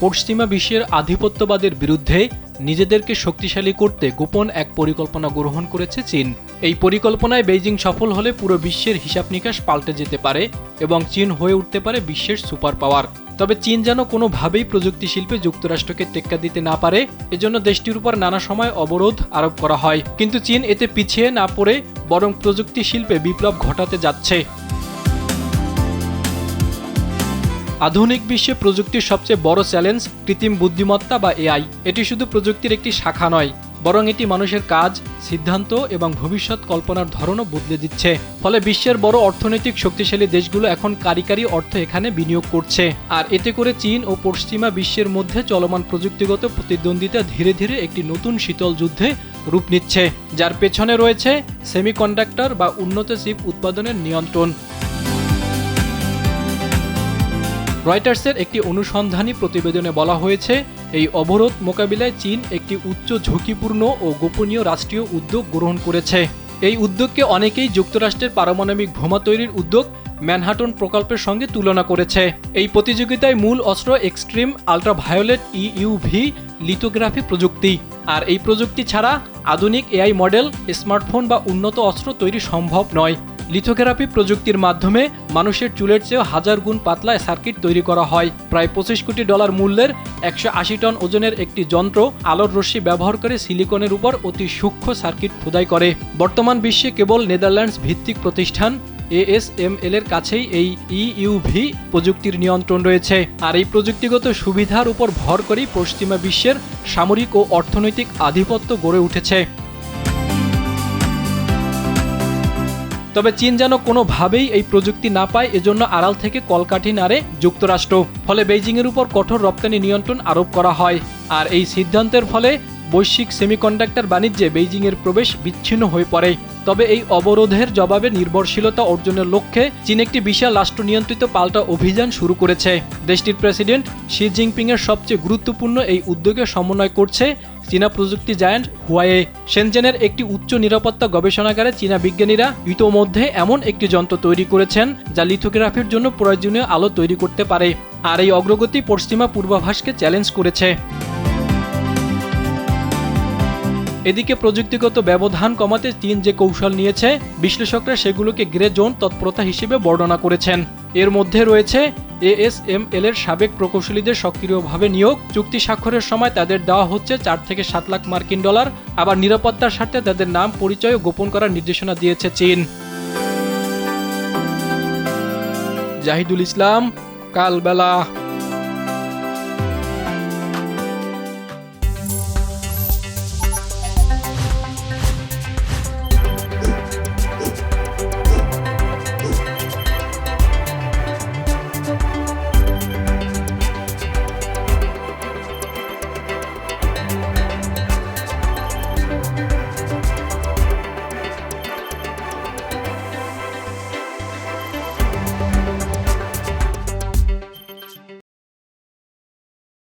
পশ্চিমা বিশ্বের আধিপত্যবাদের বিরুদ্ধে নিজেদেরকে শক্তিশালী করতে গোপন এক পরিকল্পনা গ্রহণ করেছে চীন। এই পরিকল্পনায় বেইজিং সফল হলে পুরো বিশ্বের হিসাব নিকাশ পাল্টে যেতে পারে এবং চীন হয়ে উঠতে পারে বিশ্বের সুপার পাওয়ার। তবে চীন যেন কোনোভাবেই প্রযুক্তি শিল্পে যুক্তরাষ্ট্রকে টেক্কা দিতে না পারে, এজন্য দেশটির উপর নানা সময় অবরোধ আরোপ করা হয়। কিন্তু চীন এতে পিছিয়ে না পড়ে বরং প্রযুক্তি শিল্পে বিপ্লব ঘটাতে যাচ্ছে। আধুনিক বিশ্বে প্রযুক্তির সবচেয়ে বড় চ্যালেঞ্জ কৃত্রিম বুদ্ধিমত্তা বা এআই। এটি শুধু প্রযুক্তির একটি শাখা নয়, বরং এটি মানুষের কাজ, সিদ্ধান্ত এবং ভবিষ্যৎ কল্পনার ধরনও বদলে দিচ্ছে। ফলে বিশ্বের বড় অর্থনৈতিক শক্তিশালী দেশগুলো এখন কারিগরি অর্থ এখানে বিনিয়োগ করছে। আর এতে করে চীন ও পশ্চিমা বিশ্বের মধ্যে চলমান প্রযুক্তিগত প্রতিদ্বন্দ্বিতা ধীরে ধীরে একটি নতুন শীতল যুদ্ধে রূপ নিচ্ছে, যার পেছনে রয়েছে সেমিকন্ডাক্টর বা উন্নত চিপ উৎপাদনের নিয়ন্ত্রণ। রয়টার্সের একটি অনুসন্ধানী প্রতিবেদনে বলা হয়েছে, এই অবরোধ মোকাবিলায় চীন একটি উচ্চ ঝুঁকিপূর্ণ ও গোপনীয় রাষ্ট্রীয় উদ্যোগ গ্রহণ করেছে। এই উদ্যোগকে অনেকেই যুক্তরাষ্ট্রের পারমাণবিক বোমা তৈরির উদ্যোগ ম্যানহাটন প্রকল্পের সঙ্গে তুলনা করেছে। এই প্রতিযোগিতায় মূল অস্ত্র এক্সট্রিম আল্ট্রাভায়োলেট ইউভি লিথোগ্রাফি প্রযুক্তি। আর এই প্রযুক্তি ছাড়া আধুনিক এআই মডেল, স্মার্টফোন বা উন্নত অস্ত্র তৈরি সম্ভব নয়। লিথোগ্রাফি প্রযুক্তির মাধ্যমে মানুষের চুলের চেয়েও 1000 গুণ পাতলা সার্কিট তৈরি করা হয়। প্রায় $25 কোটি মূল্যের 180 টন ওজনের একটি যন্ত্র আলোর রশ্মি ব্যবহার করে সিলিকনের উপর অতি সূক্ষ্ম সার্কিট খোদাই করে। বর্তমান বিশ্বে কেবল নেদারল্যান্ডস ভিত্তিক প্রতিষ্ঠান ASML এর কাছেই এই ইউভি প্রযুক্তির নিয়ন্ত্রণ রয়েছে। আর এই প্রযুক্তিগত সুবিধার উপর ভর করেই পশ্চিমা বিশ্বের সামরিক ও অর্থনৈতিক আধিপত্য গড়ে উঠেছে। তবে চীন যেন কোনোভাবেই এই প্রযুক্তি না পায়, এজন্য আড়াল থেকে কলকাঠি নাড়ে যুক্তরাষ্ট্র। ফলে বেইজিংয়ের উপর কঠোর রপ্তানি নিয়ন্ত্রণ আরোপ করা হয়। আর এই সিদ্ধান্তের ফলে বৈশ্বিক সেমিকন্ডাক্টর বাণিজ্যে বেইজিংয়ের প্রবেশ বিচ্ছিন্ন হয়ে পড়ে। তবে এই অবরোধের জবাবে নির্ভরশীলতা অর্জনের লক্ষ্যে চীন একটি বিশাল রাষ্ট্র নিয়ন্ত্রিত পাল্টা অভিযান শুরু করেছে। দেশটির প্রেসিডেন্ট শি জিনপিংয়ের সবচেয়ে গুরুত্বপূর্ণ এই উদ্যোগে সমন্বয় করছে চীনা প্রযুক্তি জায়ান্ট হুয়াওয়ে। শেনজেনের একটি উচ্চ নিরাপত্তা গবেষণাগারে চীনা বিজ্ঞানীরা ইতোমধ্যে এমন একটি যন্ত্র তৈরি করেছেন যা লিথোগ্রাফির জন্য প্রয়োজনীয় আলো তৈরি করতে পারে। আর এই অগ্রগতি পশ্চিমা পূর্বাভাসকে চ্যালেঞ্জ করেছে। এদিকে প্রযুক্তিগত ব্যবধান কমাতে চীন যে কৌশল নিয়েছে, বিশ্লেষকরা সেগুলোকে গ্রে জোন তৎপরতা হিসেবে বর্ণনা করেছেন। এর মধ্যে রয়েছে ASML এর সাবেক প্রকৌশলীদের সক্রিয়ভাবে নিয়োগ, চুক্তি স্বাক্ষরের সময় তাদের দেওয়া হচ্ছে $4 থেকে $7 লাখ, আবার নিরাপত্তার স্বার্থে তাদের নাম পরিচয় গোপন করার নির্দেশনা দিয়েছে চীন। জাহিদুল ইসলাম, কালবেলা।